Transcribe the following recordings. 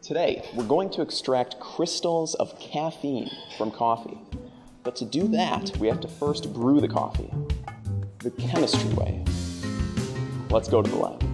Today, we're going to extract crystals of caffeine from coffee. But to do that, we have to first brew the coffee, the chemistry way. Let's go to the lab.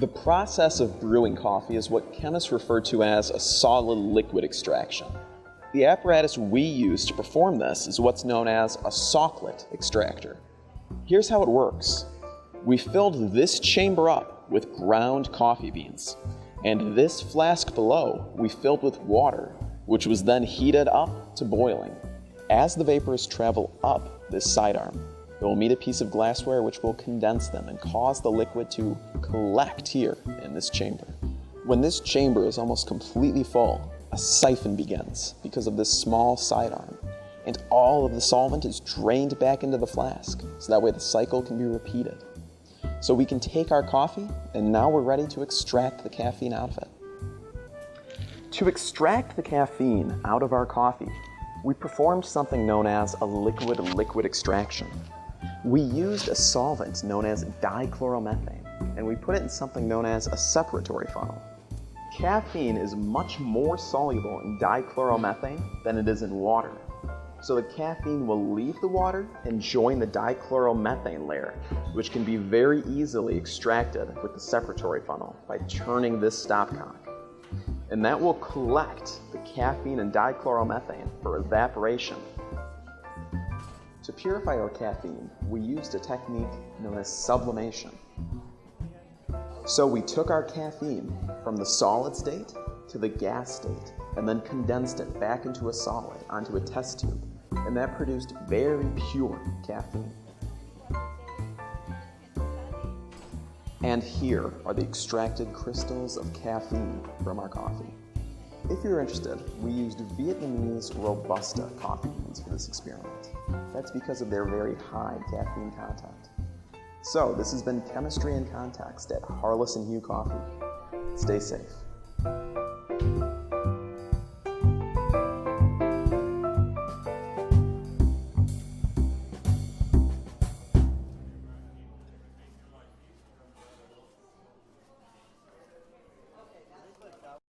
The process of brewing coffee is what chemists refer to as a solid liquid extraction. The apparatus we use to perform this is what's known as a socklet extractor. Here's how it works. We filled this chamber up with ground coffee beans, and this flask below we filled with water, which was then heated up to boiling. As the vapors travel up this sidearm, it will meet a piece of glassware which will condense them and cause the liquid to collect here in this chamber. When this chamber is almost completely full, a siphon begins because of this small sidearm, and all of the solvent is drained back into the flask, so that way the cycle can be repeated. So we can take our coffee, and now we're ready to extract the caffeine out of it. To extract the caffeine out of our coffee, we performed something known as a liquid-liquid extraction. We used a solvent known as dichloromethane, and we put it in something known as a separatory funnel. Caffeine is much more soluble in dichloromethane than it is in water. So the caffeine will leave the water and join the dichloromethane layer, which can be very easily extracted with the separatory funnel by turning this stopcock. And that will collect the caffeine and dichloromethane for evaporation. To purify our caffeine, we used a technique known as sublimation. So we took our caffeine from the solid state to the gas state and then condensed it back into a solid onto a test tube, and that produced very pure caffeine. And here are the extracted crystals of caffeine from our coffee. If you're interested, we used Vietnamese Robusta coffee beans for this experiment. That's because of their very high caffeine content. So this has been Chemistry in Context at Harless & Hugh Coffee. Stay safe.